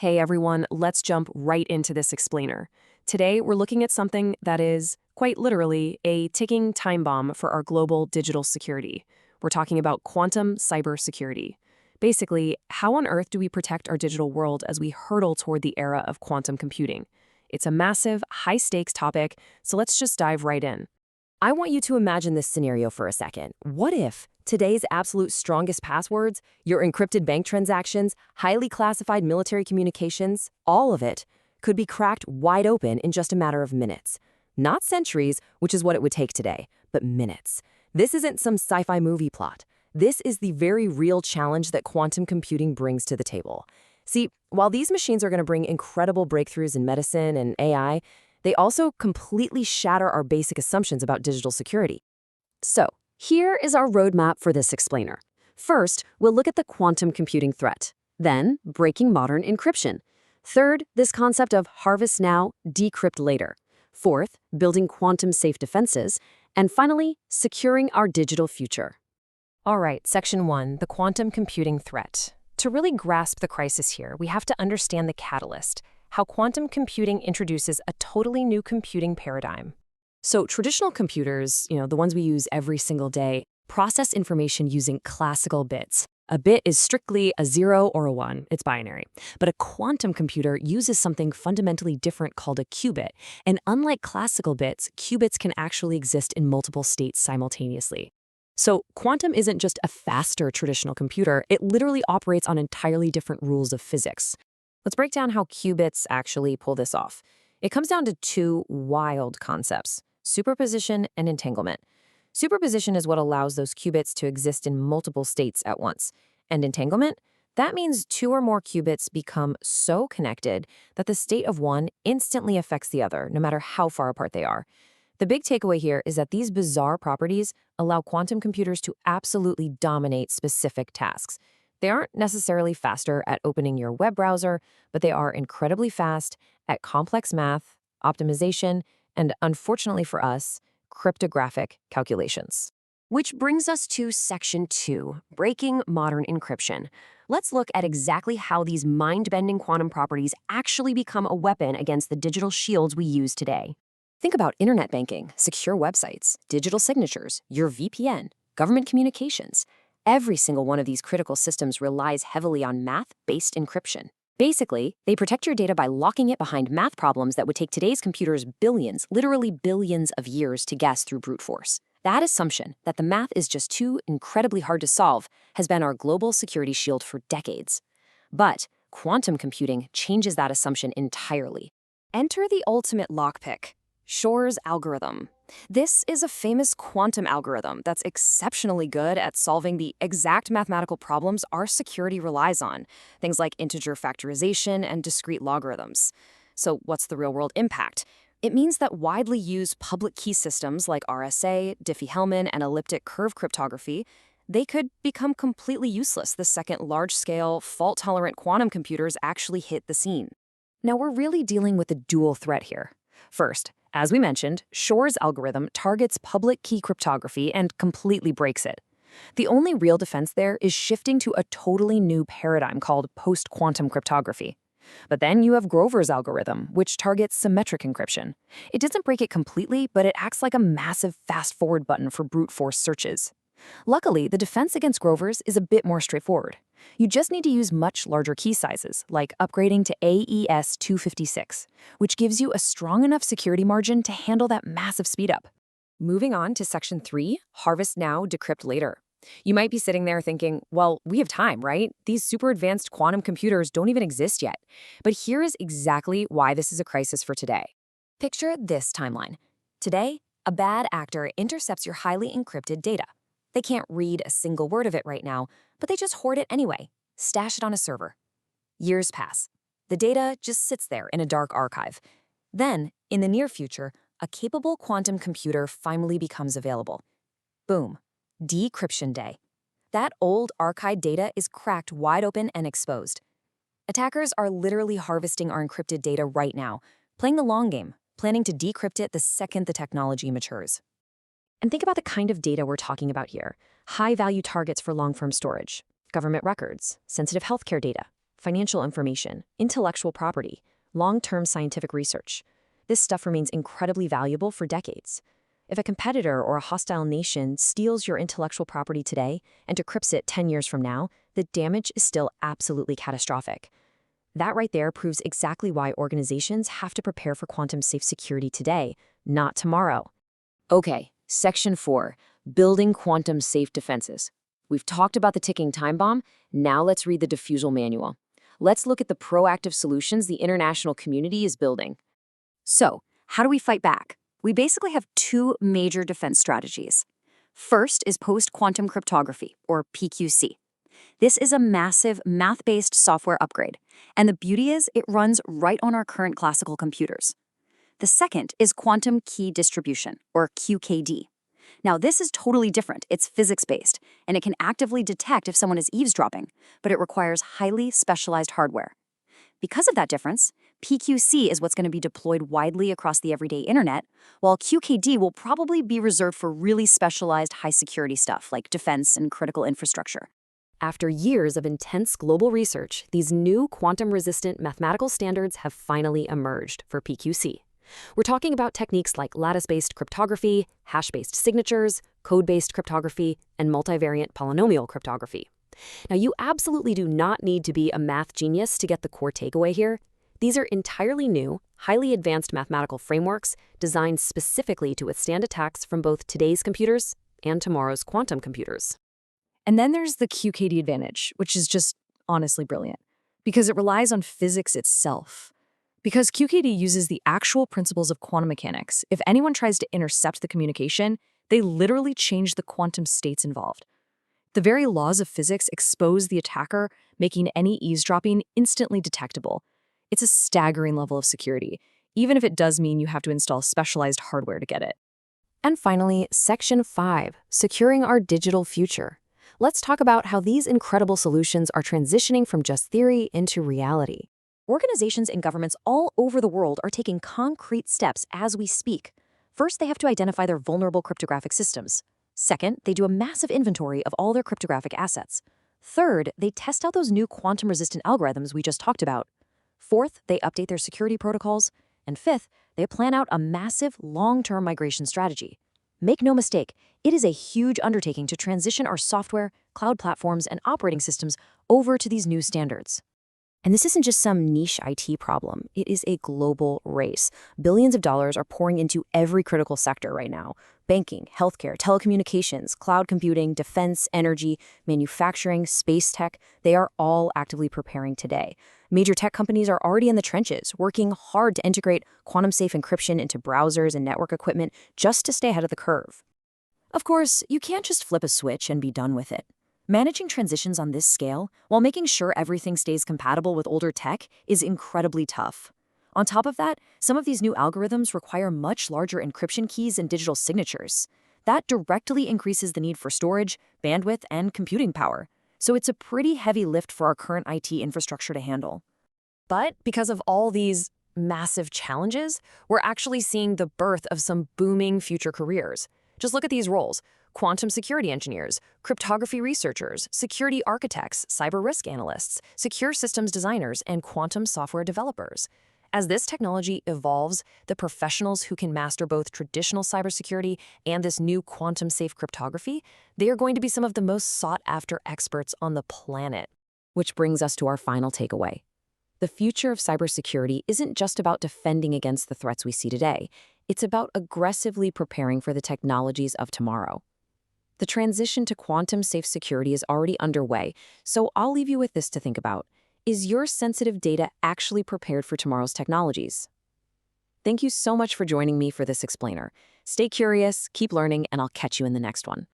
Hey everyone, let's jump right into this explainer. Today, we're looking at something that is, quite literally, a ticking time bomb for our global digital security. We're talking about quantum cybersecurity. Basically, how on earth do we protect our digital world as we hurtle toward the era of quantum computing? It's a massive, high-stakes topic, so let's just dive right in. I want you to imagine this scenario for a second. What if today's absolute strongest passwords, your encrypted bank transactions, highly classified military communications, all of it, could be cracked wide open in just a matter of minutes? Not centuries, which is what it would take today, but minutes. This isn't some sci-fi movie plot. This is the very real challenge that quantum computing brings to the table. See, while these machines are going to bring incredible breakthroughs in medicine and AI, they also completely shatter our basic assumptions about digital security. So, here is our roadmap for this explainer. First, we'll look at the quantum computing threat. Then, breaking modern encryption. Third, this concept of harvest now, decrypt later. Fourth, building quantum-safe defenses. And finally, securing our digital future. All right, Section 1, the quantum computing threat. To really grasp the crisis here, we have to understand the catalyst, how quantum computing introduces a totally new computing paradigm. So traditional computers, the ones we use every single day, process information using classical bits. A bit is strictly a 0 or a 1, it's binary. But a quantum computer uses something fundamentally different called a qubit. And unlike classical bits, qubits can actually exist in multiple states simultaneously. So quantum isn't just a faster traditional computer, it literally operates on entirely different rules of physics. Let's break down how qubits actually pull this off. It comes down to two wild concepts: superposition and entanglement. Superposition is what allows those qubits to exist in multiple states at once. And entanglement? That means two or more qubits become so connected that the state of one instantly affects the other, no matter how far apart they are. The big takeaway here is that these bizarre properties allow quantum computers to absolutely dominate specific tasks. They aren't necessarily faster at opening your web browser, but they are incredibly fast at complex math, optimization, and unfortunately for us, cryptographic calculations. Which brings us to Section 2, breaking modern encryption. Let's look at exactly how these mind-bending quantum properties actually become a weapon against the digital shields we use today. Think about internet banking, secure websites, digital signatures, your VPN, government communications. Every single one of these critical systems relies heavily on math-based encryption. Basically, they protect your data by locking it behind math problems that would take today's computers billions, literally billions of years to guess through brute force. That assumption, that the math is just too incredibly hard to solve, has been our global security shield for decades. But quantum computing changes that assumption entirely. Enter the ultimate lockpick: Shor's algorithm. This is a famous quantum algorithm that's exceptionally good at solving the exact mathematical problems our security relies on, things like integer factorization and discrete logarithms. So what's the real-world impact? It means that widely used public key systems like RSA, Diffie-Hellman, and elliptic curve cryptography, they could become completely useless the second large-scale, fault-tolerant quantum computers actually hit the scene. Now we're really dealing with a dual threat here. First, as we mentioned, Shor's algorithm targets public key cryptography and completely breaks it. The only real defense there is shifting to a totally new paradigm called Post-Quantum Cryptography. But then you have Grover's algorithm, which targets symmetric encryption. It doesn't break it completely, but it acts like a massive fast-forward button for brute force searches. Luckily, the defense against Grover's is a bit more straightforward. You just need to use much larger key sizes, like upgrading to AES 256, which gives you a strong enough security margin to handle that massive speedup. Moving on to Section 3, harvest now, decrypt later. You might be sitting there thinking, well, we have time, right? These super advanced quantum computers don't even exist yet. But here is exactly why this is a crisis for today. Picture this timeline. Today, a bad actor intercepts your highly encrypted data. They can't read a single word of it right now, but they just hoard it anyway, stash it on a server. Years pass. The data just sits there in a dark archive. Then, in the near future, a capable quantum computer finally becomes available. Boom. Decryption day. That old archived data is cracked wide open and exposed. Attackers are literally harvesting our encrypted data right now, playing the long game, planning to decrypt it the second the technology matures. And think about the kind of data we're talking about here. High-value targets for long-term storage, government records, sensitive healthcare data, financial information, intellectual property, long-term scientific research. This stuff remains incredibly valuable for decades. If a competitor or a hostile nation steals your intellectual property today and decrypts it 10 years from now, the damage is still absolutely catastrophic. That right there proves exactly why organizations have to prepare for quantum-safe security today, not tomorrow. Okay, Section 4, Building Quantum-Safe Defenses. We've talked about the ticking time bomb, now let's read the defusal manual. Let's look at the proactive solutions the international community is building. So, how do we fight back? We basically have two major defense strategies. First is Post-Quantum Cryptography, or PQC. This is a massive math-based software upgrade, and the beauty is it runs right on our current classical computers. The second is Quantum Key Distribution, or QKD. Now, this is totally different. It's physics-based, and it can actively detect if someone is eavesdropping, but it requires highly specialized hardware. Because of that difference, PQC is what's going to be deployed widely across the everyday internet, while QKD will probably be reserved for really specialized high-security stuff like defense and critical infrastructure. After years of intense global research, these new quantum-resistant mathematical standards have finally emerged for PQC. We're talking about techniques like lattice-based cryptography, hash-based signatures, code-based cryptography, and multivariate polynomial cryptography. Now, you absolutely do not need to be a math genius to get the core takeaway here. These are entirely new, highly advanced mathematical frameworks designed specifically to withstand attacks from both today's computers and tomorrow's quantum computers. And then there's the QKD advantage, which is just honestly brilliant, because it relies on physics itself. Because QKD uses the actual principles of quantum mechanics, if anyone tries to intercept the communication, they literally change the quantum states involved. The very laws of physics expose the attacker, making any eavesdropping instantly detectable. It's a staggering level of security, even if it does mean you have to install specialized hardware to get it. And finally, Section 5, Securing Our Digital Future. Let's talk about how these incredible solutions are transitioning from just theory into reality. Organizations and governments all over the world are taking concrete steps as we speak. First, they have to identify their vulnerable cryptographic systems. Second, they do a massive inventory of all their cryptographic assets. Third, they test out those new quantum-resistant algorithms we just talked about. Fourth, they update their security protocols. And fifth, they plan out a massive, long-term migration strategy. Make no mistake, it is a huge undertaking to transition our software, cloud platforms, and operating systems over to these new standards. And this isn't just some niche IT problem. It is a global race. Billions of dollars are pouring into every critical sector right now. Banking, healthcare, telecommunications, cloud computing, defense, energy, manufacturing, space tech, they are all actively preparing today. Major tech companies are already in the trenches, working hard to integrate quantum-safe encryption into browsers and network equipment just to stay ahead of the curve. Of course, you can't just flip a switch and be done with it. Managing transitions on this scale, while making sure everything stays compatible with older tech, is incredibly tough. On top of that, some of these new algorithms require much larger encryption keys and digital signatures. That directly increases the need for storage, bandwidth, and computing power. So it's a pretty heavy lift for our current IT infrastructure to handle. But because of all these massive challenges, we're actually seeing the birth of some booming future careers. Just look at these roles: quantum security engineers, cryptography researchers, security architects, cyber risk analysts, secure systems designers, and quantum software developers. As this technology evolves, the professionals who can master both traditional cybersecurity and this new quantum-safe cryptography, they are going to be some of the most sought-after experts on the planet. Which brings us to our final takeaway. The future of cybersecurity isn't just about defending against the threats we see today. It's about aggressively preparing for the technologies of tomorrow. The transition to quantum-safe security is already underway, so I'll leave you with this to think about. Is your sensitive data actually prepared for tomorrow's technologies? Thank you so much for joining me for this explainer. Stay curious, keep learning, and I'll catch you in the next one.